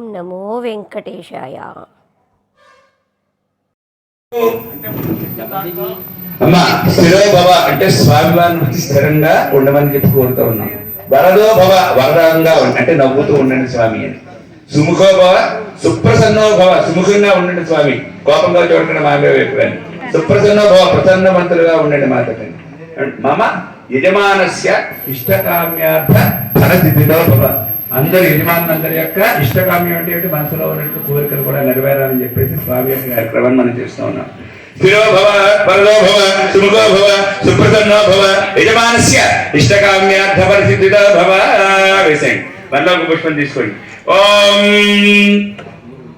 ఓం నమో వెంకటేశాయ. అమ్మా స్థిరో భవ అంటే స్వాభిమానం స్థిరంగా ఉండమని చెప్పి కోరుతూ ఉన్నాం. వరదో భవ వరదంగా అంటే నవ్వుతూ ఉండండి స్వామి అని. సుముఖో భవ సుప్రసన్నో భవ సుముఖంగా ఉండండి స్వామి, కోపంగా చూడకుండా మామే వైపు కానీ. సుప్రసన్నో భవ ప్రసన్నవంతులుగా ఉండండి మాతని. మమ యజమానస్య ఇష్టకామ్యార్థ ఫలసిద్ధిలో భవ. అందరి యజమానులందరి యొక్క ఇష్టకామ్యం అంటే మనసులో ఉన్నట్టు కోరికలు కూడా నెరవేరాలని చెప్పేసి స్వామి యొక్క కార్యక్రమాన్ని మనం చేస్తూ ఉన్నాం. స్థిరో భవ వరదో భవ సుముఖో భవ సుప్రసన్నో భవ యజమానస్య ఇష్టకామ్యార్థ ఫలసిద్ధిలో భవ. వేసేయండి, వరలోక పుష్పం తీసుకోండి. ఓం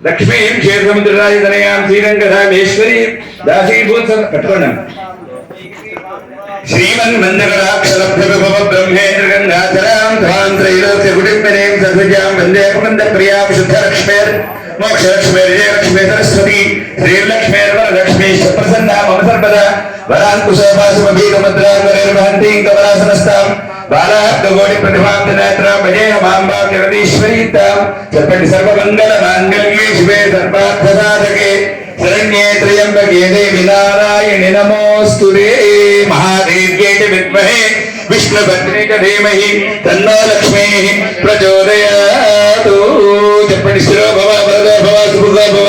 లక్ష్మీం క్షేత్రముద్రరాజతనయాం శ్రీరంగధామేశ్వరీ దాసీభూత కట్టుకోండి. శ్రీమన్మందరాక్షరభ్యభవ బ్రహ్మేంద్రగంగాధరాం త్వాం త్రైలోక్య కుటుంబినీం సద్విజాం వందే ముకుందప్రియాం శుద్ధలక్ష్మీర్ మోక్షలక్ష్మీర్ విజయలక్ష్మీ సరస్వతి శ్రీలక్ష్మీర్ వరలక్ష్మీ ప్రసన్నా మమ సర్వదా వరాంకుశోపాశమభీకముద్రాంగరైర్వహంతీం కమలాసనస్తాం బాలార్ధకోటి ప్రతిభాం నేత్రాం భజేహమాంబాం జగదీశ్వరీతాం. చెప్పండి. సర్వమంగళమాంగళ్యే శివే సర్వార్థసాధకే శరణ్యే త్ర్యంబకే దేవి నారాయణి నమోస్తుతే. మహాదేవ్యై చ విద్మహే విష్ణుపత్ని చ ధీమహి తన్నో లక్ష్మీః ప్రచోదయాతు. చెప్పండి. స్థిరో భవ వరదో భవ సుముఖో భవ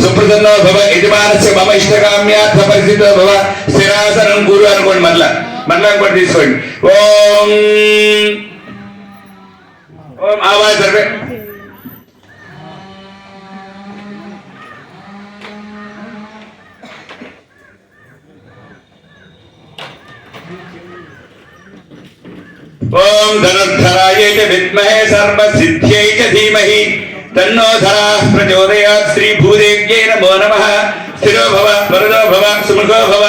సుప్రసన్నో భవ యజమానస్య మమ ఇష్టకామ్యార్థ పరిస్థితో భవ. స్థిరాసనం గురు అనుకోండి. మరలా కూడా తీసుకోండి. ఓం ఓం ఆవాజ్ సర్వే. ఓం ధనుర్ధరాయై చ విద్మహే సర్వసిద్ధ్యై చ ధీమహి తన్నో ధరాః ప్రచోదయాత్. శ్రీ భూదేవ్యై నమో నమః. స్థిరో భవ వరదో భవ సుముఖో భవ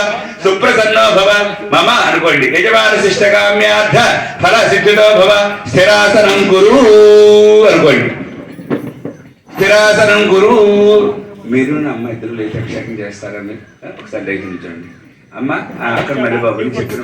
సుప్రసన్నో భవ మమ అనుకోండి. యజమాన శిష్టకామ్యార్థ ఫల సిద్ధితో భవ. స్థిరాసనం గురు అనుకోండి. స్థిరాసనం గురు. మీరు అమ్మ ఇద్దరు లేచి అభిషేకం చేస్తారని ఒకసారి లేచి నిల్చోండి. అమ్మ అక్కడ మళ్ళీ బాబుని చెప్పిన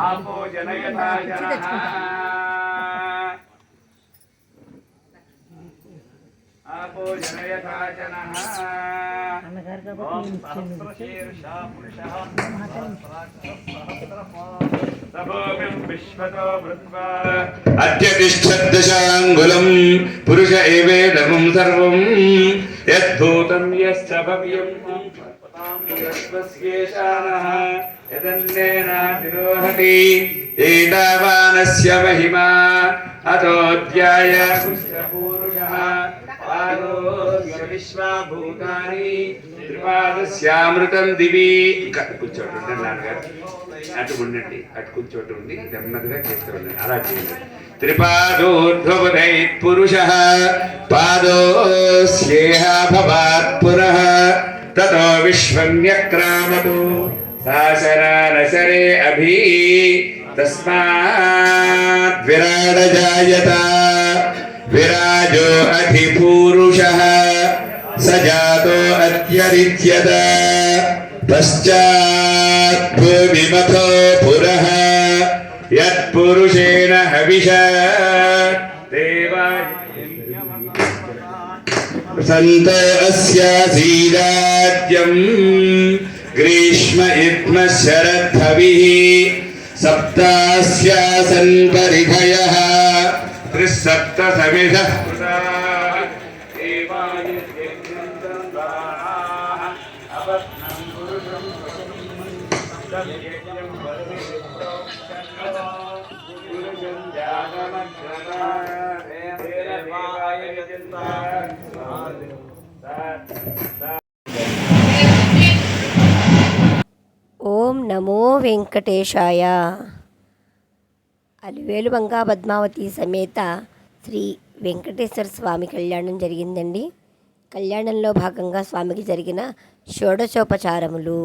ఆపో జనయథా జనః ఆపో జనయథా జనః. ఓం సహస్రశీర్షా పురుషః సభోమిం విశ్వతో భృత్వా అద్య తిష్ఠద్దశాంగులం పురుష ఏవేదముం సర్వం యద్భూతం యశ్చ భవ్యం యస్యేషానః యదన్నేనాతిరోహతి ఏతావానస్య మహిమా అతోధ్యాయ పురుషః పాదోస్య విశ్వభూతాని త్రిపాదస్యామృతం దివి. కూర్చోండి నాన్నగారు, అటు ఉండండి, అటు కూర్చోటి ఉండి నెమ్మదిగా చేస్తూ ఉండండి. అలా చేయండి. త్రిపాదోర్ధ్వపదైత్ పురుషః పాదోస్యేహ భవాత్ పురః తతో విశ్వమ్యక్రామతు శాసనానశరే అభి తస్మాద్ విరాడ జాయత. విరాజో అధిపూరుషః సజాతో అత్యరిచ్యత. పశ్చాత్ భూమిమథో పురః యత్పురుషేణ హవిషా దేవాయ సంత అస్యాసీదాద్యం గ్రీష్మ ఇద్మ శరద్ధవిః సప్తాస్యాసన్ పరిధయః త్రిసప్త సమిధః కృతాః దేవాయ యజ్ఞం దానాః అపత్నం పురుషం సమ్యజ్ఞం పురుషం జాతమగ్రతాః దేవాయ యజ్ఞం. ఓం నమో వెంకటేశాయ. అలివేలు మంగా పద్మావతి సమేత శ్రీ వెంకటేశ్వర స్వామి కళ్యాణం జరిగిందండి. కళ్యాణంలో భాగంగా స్వామికి జరిగిన షోడశోపచారములు.